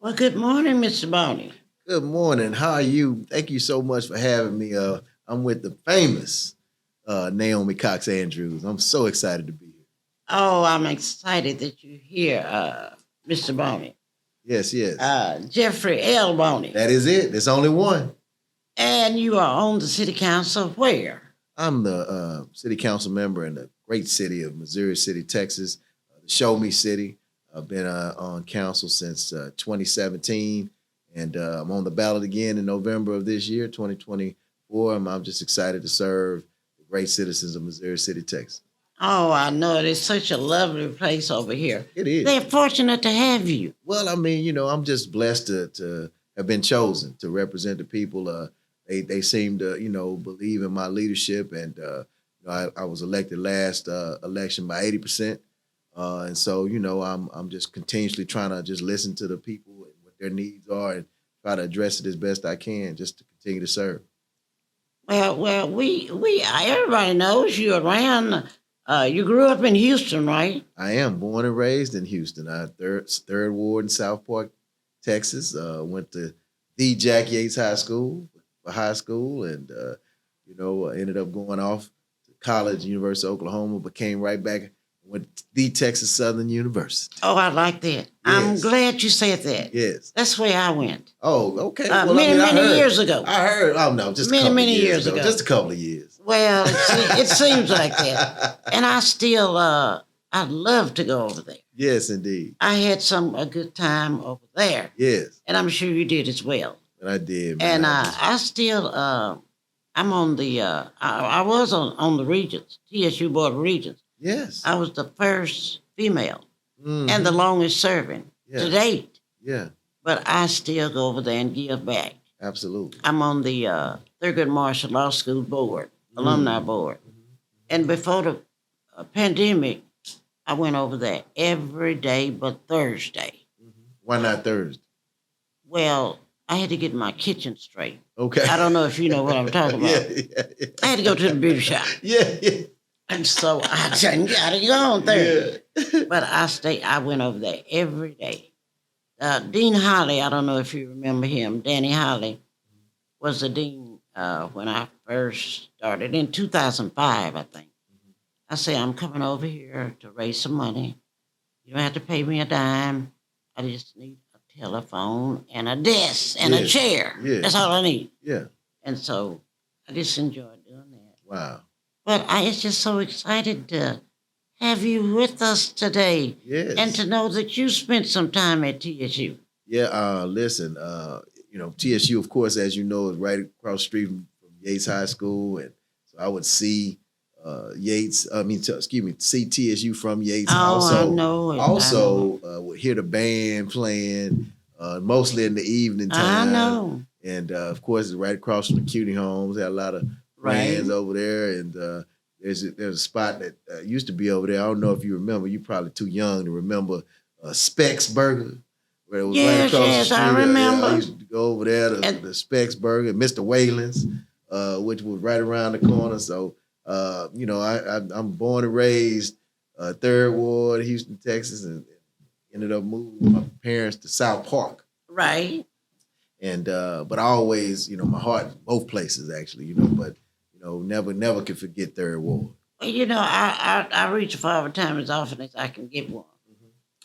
Well, good morning, Mr. Boney. Good morning. How are you? Thank you so much for having me. I'm with the famous Naomi Cox Andrews. I'm so excited to be here. Oh, I'm excited that you're here, Mr. Boney. Yes, yes. Jeffrey L. Boney. That is it. There's only one. And you are on the city council where? I'm the city council member in the great city of Missouri City, Texas, the Show Me City. I've been on council since 2017, and I'm on the ballot again in November of this year, 2024. I'm just excited to serve the great citizens of Missouri City, Texas. Oh, I know it is such a lovely place over here. It is. They're fortunate to have you. Well, I mean, I'm just blessed to have been chosen to represent the people. They seem to, believe in my leadership, and I was elected last election by 80%. And so, I'm just continuously trying to just listen to the people and what their needs are and try to address it as best I can just to continue to serve. Well, we everybody knows you around. You grew up in Houston, right? I am born and raised in Houston. Third Ward in South Park, Texas. Went to the Jack Yates High School for high school, and ended up going off to college, University of Oklahoma, but came right back. Went to the Texas Southern University. Oh, I like that. Yes. I'm glad you said that. Yes. That's where I went. Oh, okay. Many years ago. I heard. Oh, no, just many years ago. Just a couple of years. Well, it seems like that. And I still, I'd love to go over there. Yes, indeed. I had a good time over there. Yes. And I'm sure you did as well. And I did. Man. And I still, I'm on the, I was on the Regents, TSU Board of Regents. Yes. I was the first female and the longest serving to date. Yeah. But I still go over there and give back. Absolutely. I'm on the Thurgood Marshall Law School board, alumni board. And before the pandemic, I went over there every day but Thursday. Why not Thursday? Well, I had to get my kitchen straight. Okay. I don't know if you know what I'm talking about. Yeah. I had to go to the beauty shop. Yeah. And so I didn't gotta go on Thursday. Yeah. But I went over there every day. Dean Holly, I don't know if you remember him, Danny Holly, was the dean when I first started in 2005, I think. I said, I'm coming over here to raise some money. You don't have to pay me a dime. I just need a telephone and a desk and a chair. Yeah. That's all I need. Yeah. And so I just enjoyed doing that. Wow. But I was just so excited to have you with us today. Yes. And to know that you spent some time at TSU. Yeah, listen, TSU, of course, as you know, is right across the street from Yates High School. And so I would see see TSU from Yates. I know it. Also, would hear the band playing, mostly in the evening time. I know. And, of course, it's right across from the CUNY homes. Had a lot of friends over there. And there's a spot that used to be over there. I don't know if you remember. You're probably too young to remember Specs Burger. Where it was right across the street. I remember. I used to go over there to the Specs Burger, Mr. Whalen's, which was right around the corner. So, I'm born and raised Third Ward, Houston, Texas, and ended up moving with my parents to South Park. Right. And but I always, my heart both places actually, but never can forget Third Ward. Well, I reach for overtime as often as I can get one.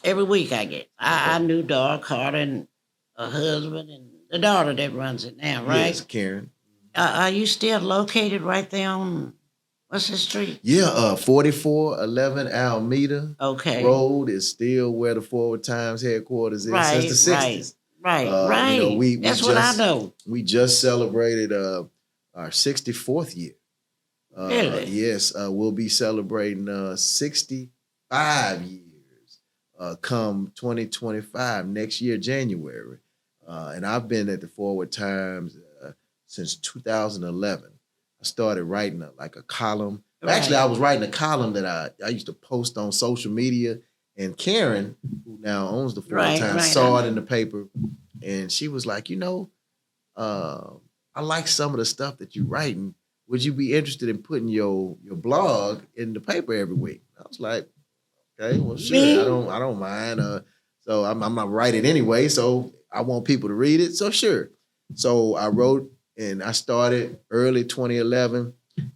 Every week I get. I knew Dog Carter and her husband and the daughter that runs it now, right? Yes, Karen. Are you still located right there on, what's the street? Yeah, 4411 Alameda Road is still where the Forward Times headquarters is since the 60s. Right. That's what I know. We just celebrated our 64th year. Really? Yes, we'll be celebrating 65 years. Come 2025, next year, January. And I've been at the Forward Times since 2011. I started writing a column. Right. Actually, I was writing a column that I used to post on social media. And Karen, who now owns the Forward Times, saw it in the paper. And she was like, I like some of the stuff that you're writing. Would you be interested in putting your blog in the paper every week? I was like, okay, well, sure. I don't mind. So I'm not writing anyway. So I want people to read it. So sure. So I wrote and I started early 2011.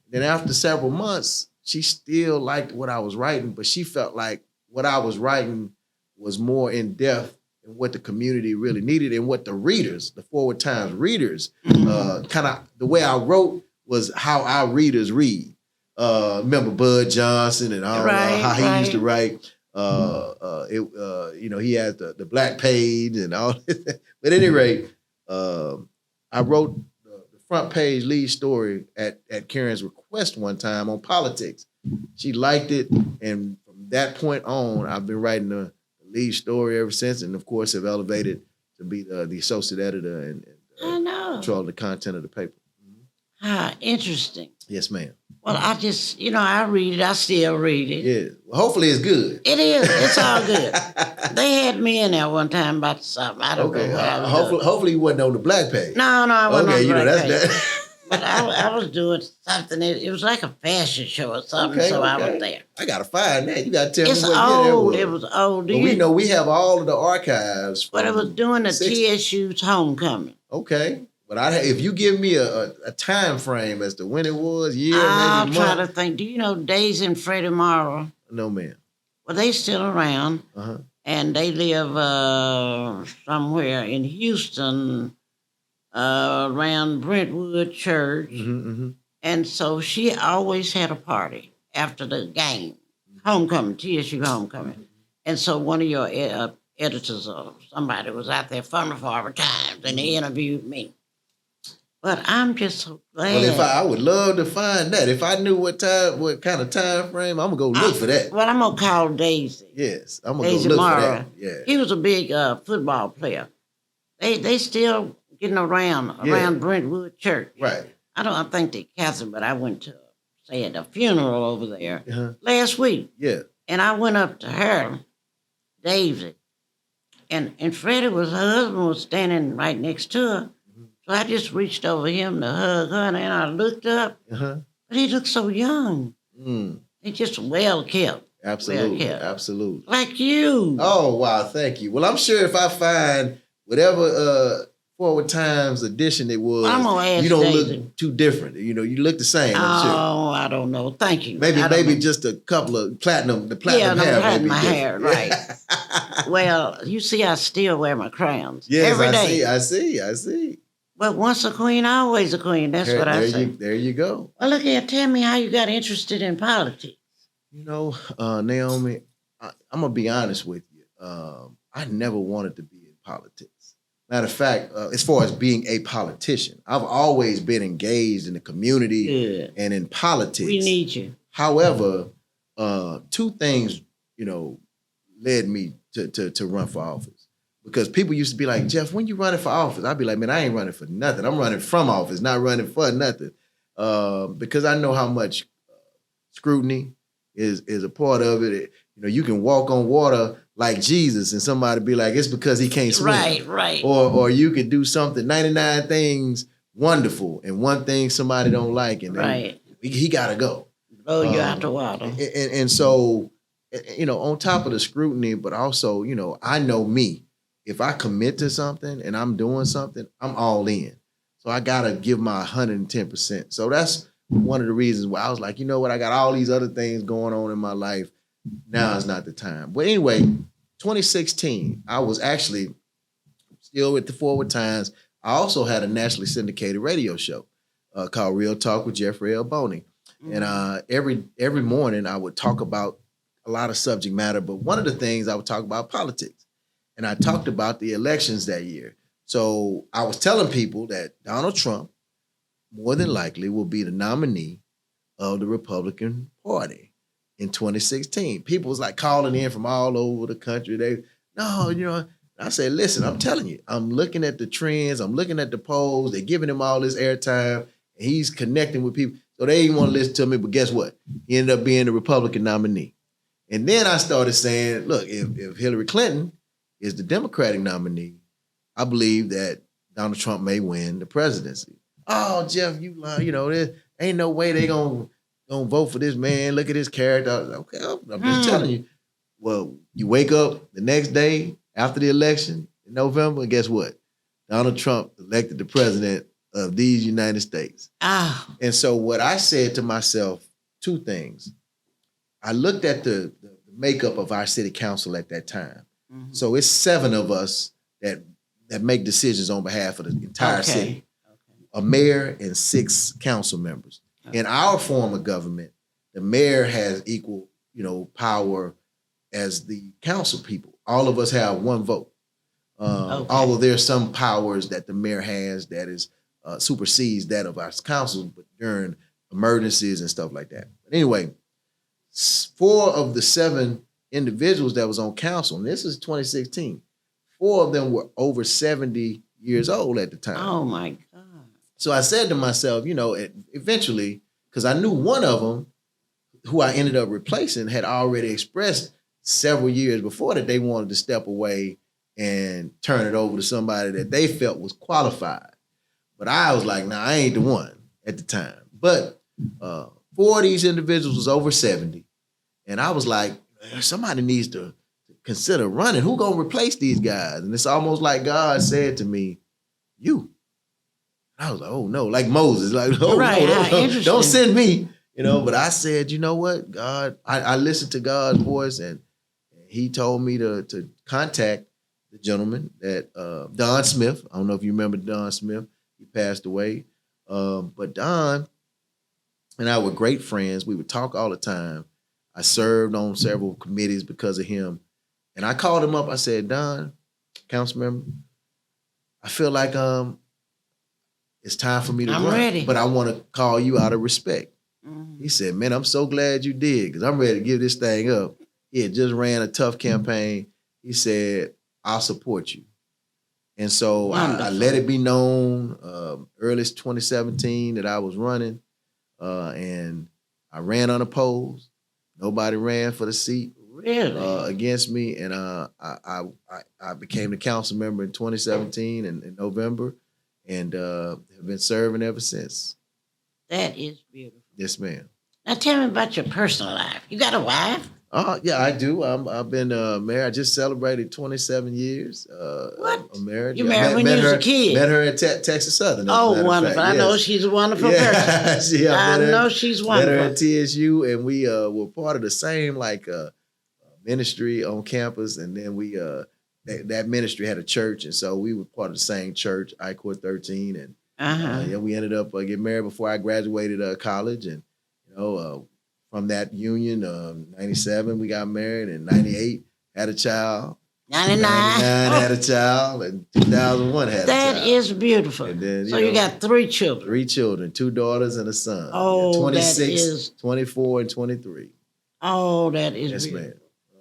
Then after several months, she still liked what I was writing, but she felt like what I was writing was more in depth and what the community really needed and what the readers, the Forward Times readers, kind of the way I wrote was how our readers read. Remember Bud Johnson and all how he used to write. He had the black page and all this. But at any rate, I wrote the front page lead story at Karen's request one time on politics. She liked it, and from that point on, I've been writing the lead story ever since, and of course have elevated to be the associate editor and control the content of the paper. Interesting. Yes, ma'am. Well, I just, I read it. I still read it. Yeah. Well, hopefully it's good. It is. It's all good. They had me in there one time about something. I don't know what I was doing. Hopefully you wasn't on the black page. No, I wasn't on the black page. That. But I was doing something. It was like a fashion show or something, I was there. I got to find that. You got to tell me what old. year that was. It was old. But we have all of the archives. But it was doing the TSU's homecoming. Okay. But if you give me a time frame as to when it was, year, I'll maybe try month. to think. Do you know Daisy and Freddie Morrow? No, ma'am. Well, they still around, and they live somewhere in Houston, around Brentwood Church. And so she always had a party after the game, homecoming, TSU homecoming. And so one of your editors or somebody was out there from the Forward Times, and they interviewed me. But I'm just so glad. Well, I would love to find that. If I knew what kind of time frame, I'm gonna go look for that. Well, I'm gonna call Daisy. Yes, I'm gonna Daisy go look Morrow. for that. Yeah, he was a big football player. They still getting around Brentwood Church. Right. I think they Catholic, but I went to at a funeral over there last week. Yeah. And I went up to her, Daisy, and Freddie her husband was standing right next to her. So I just reached over him to hug her, and I looked up. But he looked so young. He just well kept. Absolutely, well kept. Absolutely. Like you. Oh, wow, thank you. Well, I'm sure if I find whatever Forward Times edition it was, I'm gonna ask you don't Daisy. look too different. You look the same, I'm sure. Oh, I don't know. Thank you. Maybe just a couple of platinum hair. My hair, right. Well, you see, I still wear my crowns. Yes, every day. I see. Well, once a queen, always a queen. That's what I say. There you go. Well, look here. Tell me how you got interested in politics. Naomi, I'm going to be honest with you. I never wanted to be in politics. Matter of fact, as far as being a politician, I've always been engaged in the community and in politics. We need you. However, two things, led me to run for office. Because people used to be like, Jeff, when you running for office? I'd be like, man, I ain't running for nothing. I'm running from office, not running for nothing. Because I know how much scrutiny is a part of it. You can walk on water like Jesus and somebody be like, it's because he can't swim. Right. Or you could do something, 99 things wonderful and one thing somebody don't like. And he got to go. Blow you out the water. And so, on top of the scrutiny, but also, I know me. If I commit to something and I'm doing something, I'm all in. So I got to give my 110%. So that's one of the reasons why I was like, you know what? I got all these other things going on in my life. Now is not the time. But anyway, 2016, I was actually still with the Forward Times. I also had a nationally syndicated radio show called Real Talk with Jeffrey L. Boney. And every morning I would talk about a lot of subject matter. But one of the things I would talk about politics. And I talked about the elections that year. So I was telling people that Donald Trump more than likely will be the nominee of the Republican Party in 2016. People was like calling in from all over the country. I said, listen, I'm telling you, I'm looking at the trends. I'm looking at the polls. They're giving him all this airtime. And he's connecting with people. So they didn't want to listen to me. But guess what? He ended up being the Republican nominee. And then I started saying, look, if Hillary Clinton is the Democratic nominee, I believe that Donald Trump may win the presidency. Oh, Jeff, you lie. There ain't no way they gonna vote for this man. Look at his character. Okay, I'm just telling you. Well, you wake up the next day after the election, in November, guess what? Donald Trump elected the president of these United States. And so what I said to myself, two things. I looked at the makeup of our city council at that time. Mm-hmm. So it's 7 of us that make decisions on behalf of the entire city. A mayor and 6 council members. In our form of government, the mayor has equal, power as the council people. All of us have 1 vote. Although there's some powers that the mayor has that is supersedes that of our council, but during emergencies and stuff like that. But anyway, 4 of the 7 individuals that was on council, and this is 2016, 4 of them were over 70 years old at the time. Oh my God. So I said to myself, eventually, because I knew one of them, who I ended up replacing, had already expressed several years before that they wanted to step away and turn it over to somebody that they felt was qualified. But I was like, nah, I ain't the one at the time. But 4 of these individuals was over 70. And I was like, somebody needs to consider running. Who gonna replace these guys? And it's almost like God said to me, you. I was like, oh no, like Moses, like, oh no, don't send me, But I said, you know what, God, I listened to God's voice, and he told me to contact the gentleman that Don Smith. I don't know if you remember Don Smith. He passed away. But Don and I were great friends. We would talk all the time. I served on several committees because of him. And I called him up. I said, Don, council member, I feel like it's time for me to run. Ready. But I want to call you out of respect. Mm-hmm. He said, man, I'm so glad you did, because I'm ready to give this thing up. He had just ran a tough campaign. He said, I'll support you. And so I let it be known early 2017 that I was running, and I ran unopposed. Nobody ran for the seat against me, and I became the council member in 2017 in November, and have been serving ever since. That is beautiful. Yes, ma'am. Now tell me about your personal life. You got a wife? Yeah, I do. I've been married. I just celebrated 27 years of marriage. You married when you was a kid? Met her at Texas Southern. Oh, wonderful. I know she's a wonderful person. I know she's wonderful. Met her at TSU, and we were part of the same ministry on campus, and then we that ministry had a church, and so we were part of the same church, I-Court 13, and we ended up getting married before I graduated college, and from that union, 97 we got married, and 98 had a child. 99 had a child, and 2001 had a child. That is beautiful. And then, so you got 3 children. 3 children, 2 daughters and a son. Oh, 26, that is... 24, and 23. Oh, that is beautiful. Ma'am.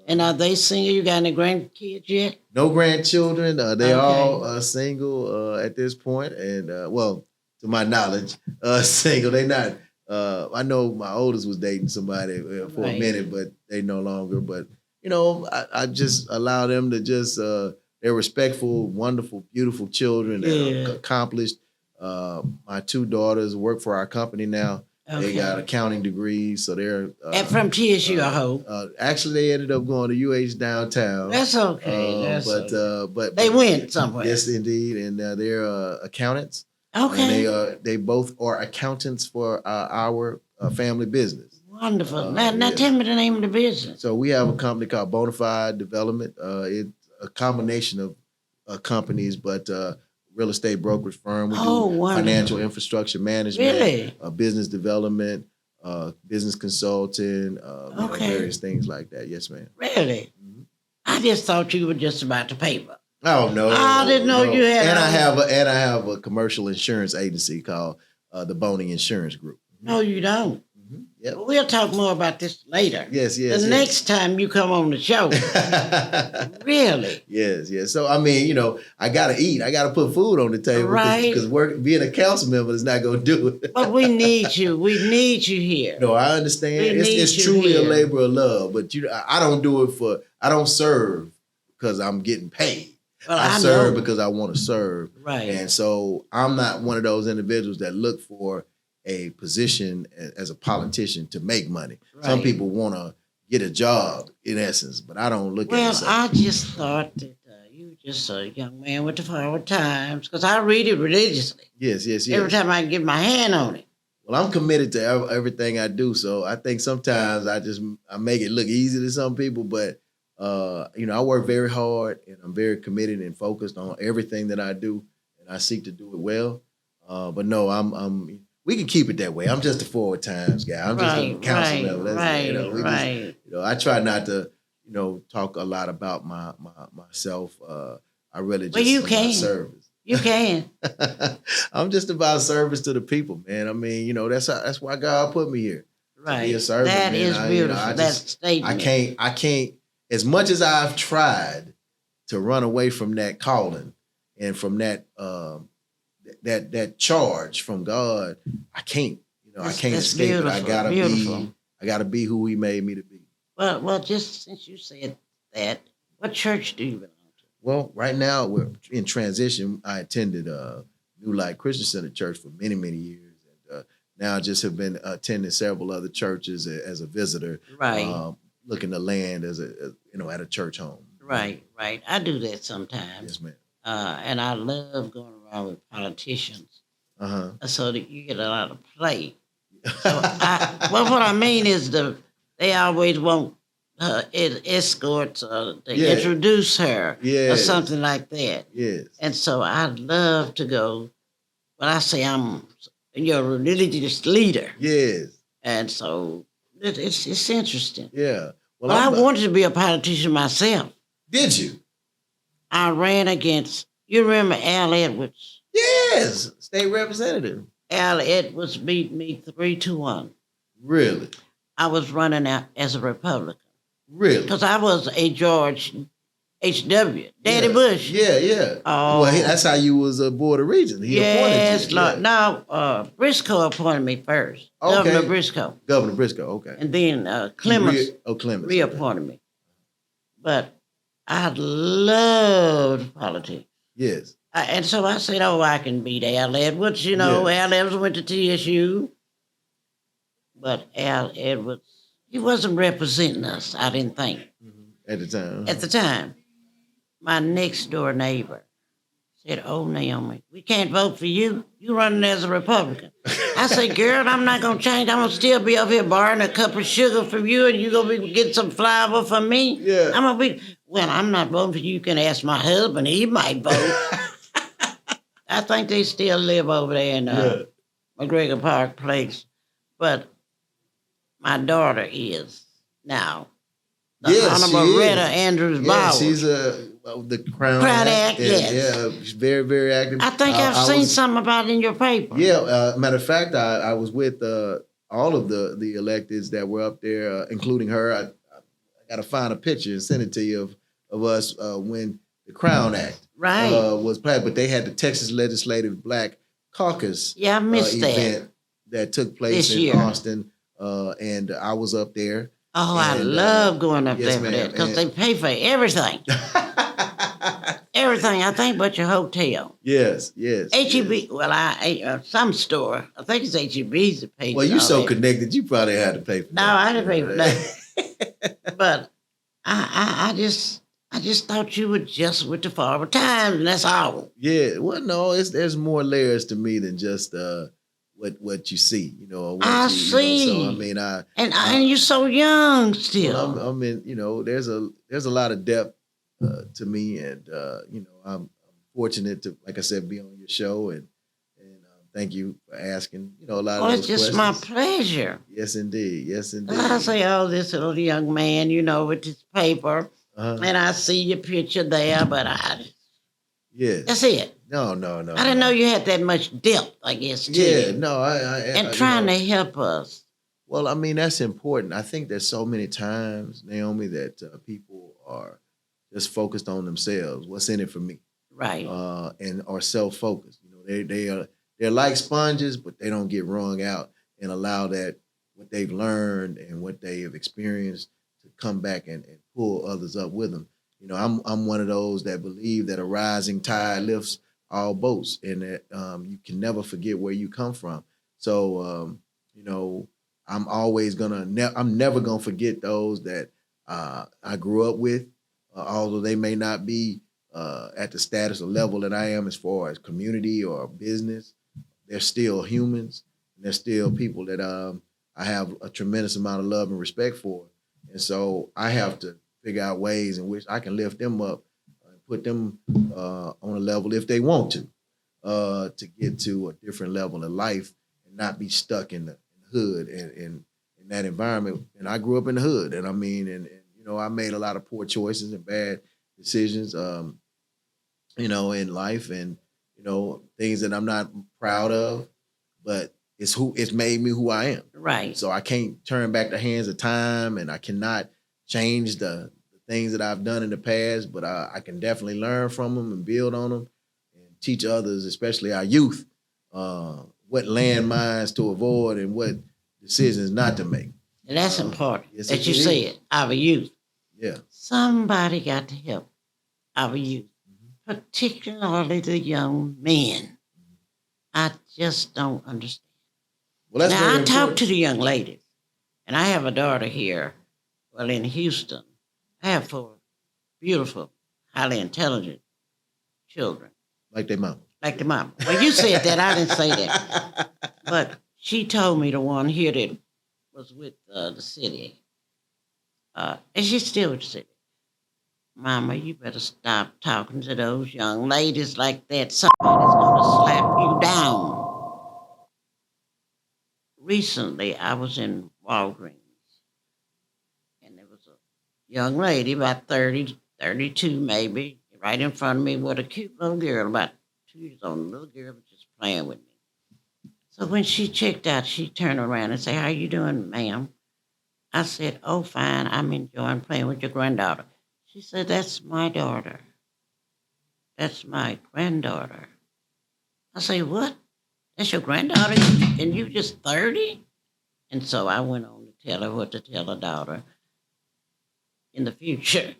And are they single? You got any grandkids yet? No grandchildren. They all single at this point, and to my knowledge, single. They not. I know my oldest was dating somebody for a minute, but they no longer. But I just allow them to just. They're respectful, wonderful, beautiful children. They're accomplished. My 2 daughters work for our company now. Okay. They got accounting degrees, so they're from TSU, I hope. Actually, they ended up going to UH downtown. That's okay. But they went somewhere. Yes, indeed, and they're accountants. Okay. And they both are accountants for our family business. Wonderful. Now tell me the name of the business. So we have a company called Boney Development. It's a combination of companies, but real estate brokerage firm. We do financial infrastructure management, business development, business consulting, various things like that. Yes, ma'am. Really? Mm-hmm. I just thought you were just about the paper. Oh no! I didn't know you had. And I have a commercial insurance agency called the Boney Insurance Group. No, you don't. Mm-hmm. Yep. Well, we'll talk more about this later. Yes. The next time you come on the show. Really? Yes. So I mean, I gotta eat. I gotta put food on the table, right? Because being a council member is not gonna do it. But we need you. We need you here. No, I understand. It's truly a labor of love. But I don't do it for. I don't serve because I'm getting paid. Well, I serve because I want to serve. Right. And so I'm not one of those individuals that look for a position as a politician to make money. Right. Some people want to get a job, in essence, but I don't look at it. Well, I just thought that you just a young man with the forward times, because I read it religiously. Yes. Every time I can get my hand on it. Well, I'm committed to everything I do, so I think sometimes I make it look easy to some people, but I work very hard and I'm very committed and focused on everything that I do, and I seek to do it well. But no, I'm. We can keep it that way. I'm just a forward times guy. I'm just a council level. That's it. We just, I try not to, talk a lot about myself. I really just you can. service. You can. I'm just about service to the people, man. I mean, that's why God put me here. Right. To be a servant, that man. is beautiful. That statement. I can't. As much as I've tried to run away from that calling and from that that charge from God, I can't. I can't escape it. I gotta be who He made me to be. Well, just since you said that, what church do you belong to? Well, right now we're in transition. I attended New Light Christian Center Church for many, many years, and now I just have been attending several other churches as a visitor, right? Looking to land as at a church home. Right. I do that sometimes. Yes, ma'am. And I love going around with politicians, so that you get a lot of play. So what I mean is they always want escorts to introduce her or something like that. Yes. And so I'd love to go. But I say I'm your religious leader. Yes. And so it's interesting. Yeah. Well, I wanted to be a politician myself. Did you? I ran against, you remember Al Edwards? Yes, state representative. Al Edwards beat me 3-1. Really? I was running out as a Republican. Really? Because I was a George H.W., Daddy Bush. Yeah. Oh. Well, that's how you was a board of regents. He appointed you. Lord. No, Briscoe appointed me first. Okay. Governor Briscoe. Governor Briscoe, okay. And then Clemens Clemens reappointed me. But I loved politics. Yes. And so I said, I can beat Al Edwards. Al Edwards went to TSU. But Al Edwards, he wasn't representing us, I didn't think. At the time. At the time. My next door neighbor said, Naomi, we can't vote for you. You running as a Republican. I said, girl, I'm not going to change. I'm going to still be up here borrowing a cup of sugar from you, and you're going to be getting some flour from me. Yeah. I'm going to be, well, I'm not voting for you. You can ask my husband. He might vote. I think they still live over there in McGregor Park Place. But my daughter is now. The Honorable Retta Andrews Bowers. Yeah, she's the Crown Act. Yes. Yeah, she's very, very active. I think I've seen something about it in your paper. Yeah, matter of fact, I was with all of the electeds that were up there, including her. I got to find a picture and send it to you of us when the Crown Act was passed. But they had the Texas Legislative Black Caucus I missed event that took place in Austin, and I was up there. Oh, I love going up there for that because they pay for everything. Everything, I think, but your hotel. Yes. H-E-B, well, some store, I think it's H-E-B's that pays. Well, you're so connected, you probably had to pay for that. No, I didn't pay for that. But I just thought you were just with the forward times, and that's all. Yeah, well, no, there's more layers to me than just what you see, or what I see. So I mean, and you're so young still. Well, I mean, there's a lot of depth to me, and I'm fortunate to, like I said, be on your show, and thank you for asking. A lot of those questions. It's just my pleasure. Yes, indeed. I say, this little young man, with his paper, and I see your picture there, but that's it. No. I didn't know you had that much depth, I guess, too. Yeah, no, and trying to help us. Well, I mean, that's important. I think there's so many times, Naomi, that people are just focused on themselves. What's in it for me? Right. And are self-focused. They're like sponges, but they don't get wrung out and allow that what they've learned and what they have experienced to come back and pull others up with them. I'm one of those that believe that a rising tide lifts all boats, and that you can never forget where you come from. So, I'm always I'm never gonna forget those that I grew up with, although they may not be at the status or level that I am as far as community or business. They're still humans. And they're still people that I have a tremendous amount of love and respect for. And so I have to figure out ways in which I can lift them up and put them on a level if they want to get to a different level of life and not be stuck in the hood and in that environment. And I grew up in the hood, and I mean, and I made a lot of poor choices and bad decisions, in life, and things that I'm not proud of, but it's made me who I am. Right. So I can't turn back the hands of time, and I cannot change the things that I've done in the past, but I can definitely learn from them and build on them and teach others, especially our youth, what landmines to avoid and what decisions not to make. And that's important Yes, that you is. said, our youth. Yeah. Somebody got to help our youth, particularly the young men. I just don't understand. Well, that's now, I very talk important. to the young ladies, and I have a daughter here, in Houston. I have 4 beautiful, highly intelligent children. Like their mama. Like the mama. Well, you said that. I didn't say that. But she told me the one here that was with the city. And she's still with the city. Mama, you better stop talking to those young ladies like that. Somebody's going to slap you down. Recently, I was in Walgreens, and there was a young lady, about 30, 32 maybe, right in front of me with a cute little girl, about 2 years old. The little girl was just playing with me. So when she checked out, she turned around and said, "How you doing, ma'am?" I said, "Oh, fine. I'm enjoying playing with your granddaughter." She said, "That's my daughter. That's my granddaughter." I say, "What? That's your granddaughter? And you just 30?" And so I went on to tell her what to tell her daughter in the future.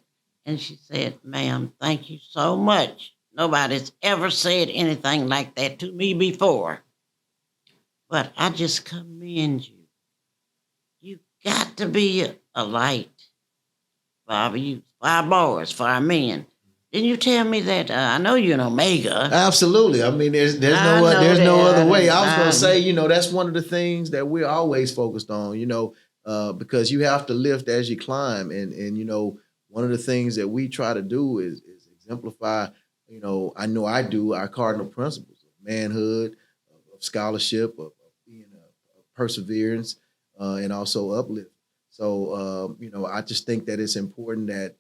And she said, "Ma'am, thank you so much. Nobody's ever said anything like that to me before. But I just commend you. You got to be a light for our youth, for our boys, for our men." Didn't you tell me that? I know you're an Omega. Absolutely. I mean, there's no other way. I was going to say, that's one of the things that we're always focused on, because you have to lift as you climb. And one of the things that we try to do is exemplify, I know I do, our cardinal principles of manhood, of scholarship, of being a perseverance, and also uplift. So, I just think that it's important that,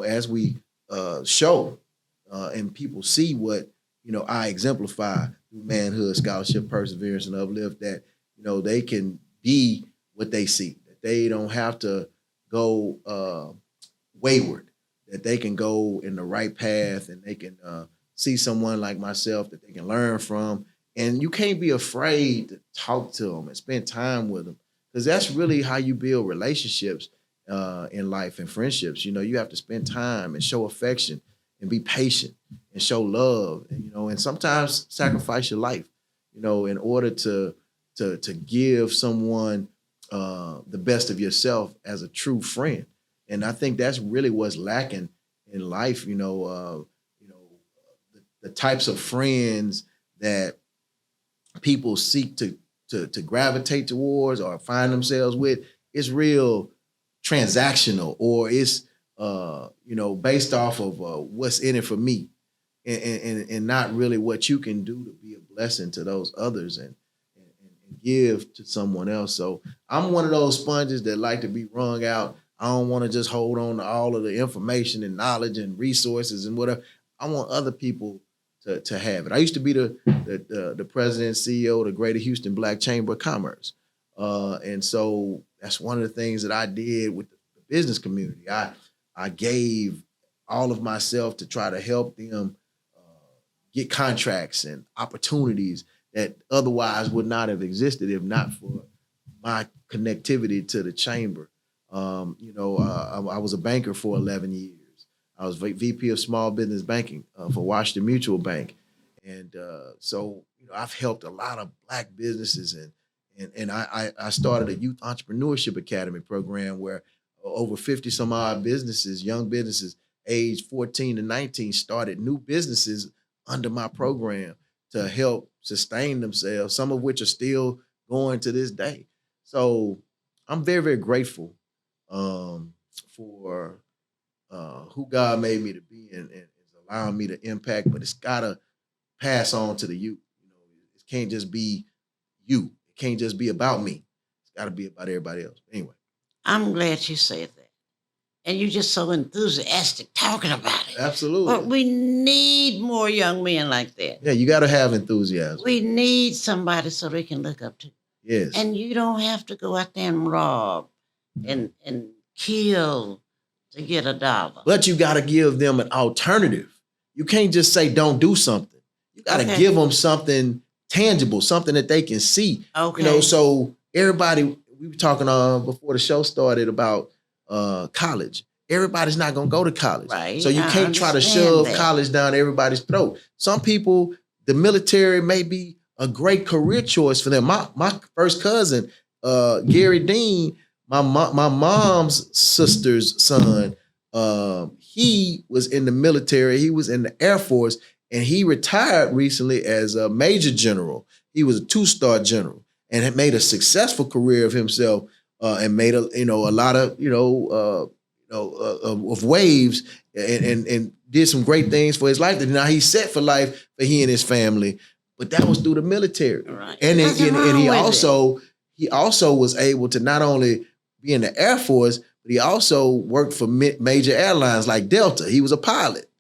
as we show and people see what I exemplify through manhood, scholarship, perseverance, and uplift, that they can be what they see, that they don't have to go wayward, that they can go in the right path, and they can see someone like myself that they can learn from. And you can't be afraid to talk to them and spend time with them, because that's really how you build relationships in life and friendships. You have to spend time and show affection and be patient and show love, and sometimes sacrifice your life, in order to give someone the best of yourself as a true friend. And I think that's really what's lacking in life. The types of friends that people seek to gravitate towards or find themselves with is real transactional, or it's based off of what's in it for me, and not really what you can do to be a blessing to those others and give to someone else. So I'm one of those sponges that like to be wrung out. I don't want to just hold on to all of the information and knowledge and resources and whatever. I want other people to have it. I used to be the president and CEO of the Greater Houston Black Chamber of Commerce. And so that's one of the things that I did with the business community. I gave all of myself to try to help them get contracts and opportunities that otherwise would not have existed if not for my connectivity to the chamber. I was a banker for 11 years. I was VP of Small Business Banking for Washington Mutual Bank. And so I've helped a lot of Black businesses, and I started a Youth Entrepreneurship Academy program where over 50 some odd businesses, young businesses, age 14 to 19 started new businesses under my program to help sustain themselves, some of which are still going to this day. So I'm very, very grateful for who God made me to be and is allowing me to impact, but it's gotta pass on to the youth. You know, it can't just be you. It can't just be about me. It's gotta be about everybody else. Anyway. I'm glad you said that. And you're just so enthusiastic talking about it. Absolutely. But we need more young men like that. Yeah, you gotta have enthusiasm. We need somebody so they can look up to. Yes. And you don't have to go out there and rob and kill to get $1. But you gotta give them an alternative. You can't just say don't do something. You gotta give them something tangible, something that they can see. Okay. You know, so everybody, we were talking before the show started about college. Everybody's not gonna go to college. Right. So you can't try to shove college down everybody's throat. Some people, the military may be a great career choice for them. My first cousin, Gary Dean, my mom's sister's son, he was in the military. He was in the Air Force, and he retired recently as a major general. He was a 2-star general and had made a successful career of himself, and made a lot of of waves, and did some great things for his life. Now he's set for life for he and his family, but that was through the military. Right. And he also was able to not only be in the Air Force, but he also worked for major airlines like Delta. He was a pilot.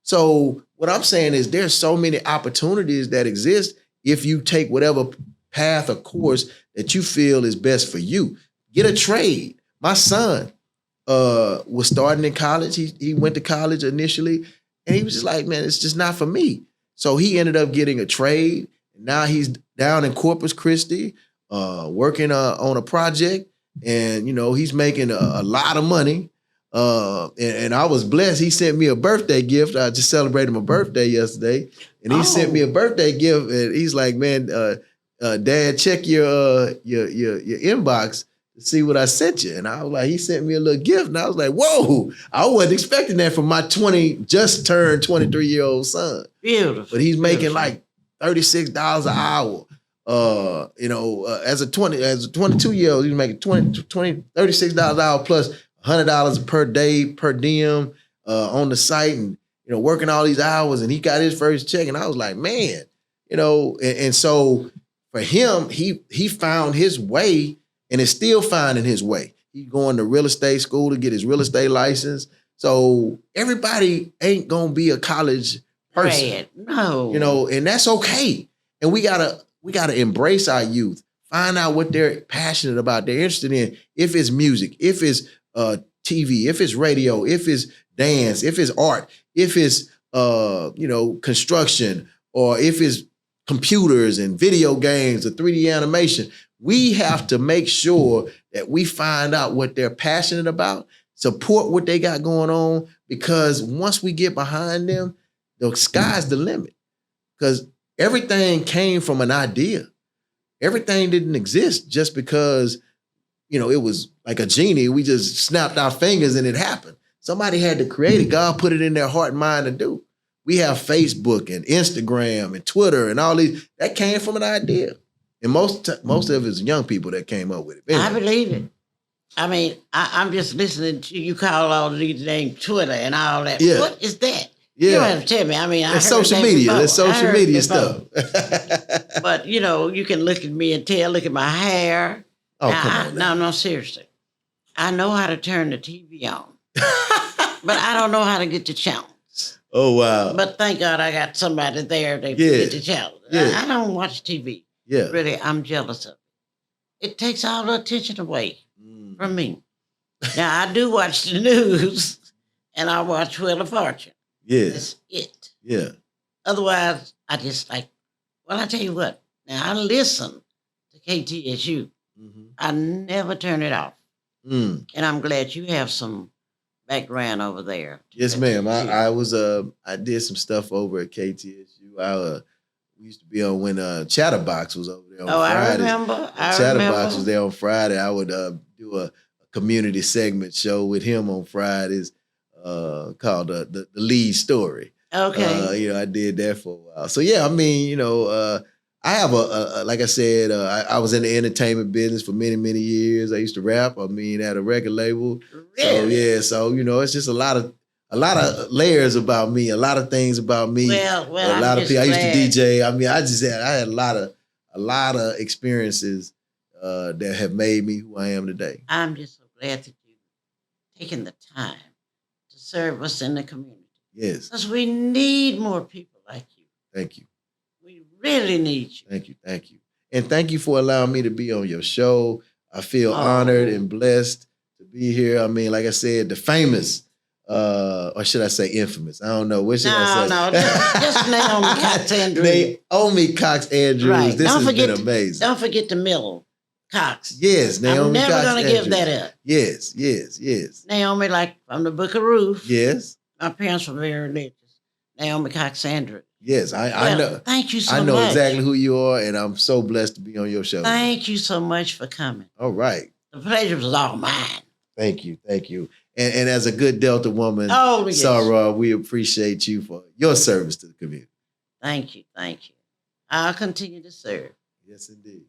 So what I'm saying is there's so many opportunities that exist if you take whatever path or course that you feel is best for you. Get a trade. My son was starting in college. He went to college initially, and he was just like, man, it's just not for me. So he ended up getting a trade. Now he's down in Corpus Christi, working on a project, and he's making a lot of money. And I was blessed. He sent me a birthday gift. I just celebrated my birthday yesterday, and he sent me a birthday gift. And he's like, man, Dad, check your inbox to see what I sent you. And I was like, he sent me a little gift, and I was like, whoa, I wasn't expecting that from my just turned 23-year-old son. Beautiful. But he's making like $36 an hour. As a 22-year-old, he's making $36 an hour plus $100 per day per diem on the site, and working all these hours, and he got his first check, and I was like, man, and so for him, he found his way and is still finding his way. He's going to real estate school to get his real estate license. So everybody ain't gonna be a college person. Right. No. And that's okay. And we gotta embrace our youth, find out what they're passionate about, they're interested in. If it's music, if it's TV, if it's radio, if it's dance, if it's art, if it's construction, or if it's computers and video games or 3D animation. We have to make sure that we find out what they're passionate about, support what they got going on, because once we get behind them, the sky's the limit. Because everything came from an idea. Everything didn't exist just because, it was like a genie. We just snapped our fingers and it happened. Somebody had to create it. God put it in their heart and mind to do. We have Facebook and Instagram and Twitter and all these. That came from an idea. And most of it's young people that came up with it. Anyway. I believe it. I mean, I'm just listening to you call all these names Twitter and all that. Yeah. What is that? Yeah. You don't have to tell me. I mean, it's social media. That's social media stuff. But, you can look at me and tell, look at my hair. Oh, come on. No, seriously. I know how to turn the TV on. But I don't know how to get the channels. Oh, wow. But thank God I got somebody there to get the channels. Yeah. I don't watch TV. Yeah. Really, I'm jealous of it. It takes all the attention away from me. Now, I do watch the news, and I watch Wheel of Fortune. Yeah. That's it. Yeah. Otherwise, I just I tell you what. Now, I listen to KTSU. Mm-hmm. I never turn it off. And I'm glad you have some background over there. Yes, ma'am. I did some stuff over at KTSU. We used to be on when Chatterbox was over there on Fridays. I remember. Chatterbox was there on Friday. I would do a community segment show with him on Fridays. called the lead story. Okay. I did that for a while. So yeah, I mean, I have like I said, I was in the entertainment business for many, many years. I used to rap. I mean, at a record label. Really? So it's just a lot of layers about me, a lot of things about me. Well, A I'm lot of just people. I used to glad. DJ. I mean, I had a lot of experiences that have made me who I am today. I'm just so glad that you've taken the time to serve us in the community. Yes. Because we need more people like you. Thank you. We really need you. Thank you. Thank you. And thank you for allowing me to be on your show. I feel honored and blessed to be here. I mean, like I said, the famous, or should I say infamous? I don't know. What should I say? No, just Naomi Cox Andrews. Naomi Cox Andrews. Right. This has been amazing. Don't forget the middle, Cox. Yes, Naomi I'm never Cox going to give that up. Yes. Naomi, like from the Book of Ruth. Yes. My parents were very religious. Naomi Cox Andrews. Yes, I know. Thank you so much. I know exactly who you are, and I'm so blessed to be on your show. Thank you so much for coming. All right. The pleasure was all mine. Thank you. And as a good Delta woman, yes. Sarah, we appreciate you for your service to the community. Thank you. I'll continue to serve. Yes, indeed.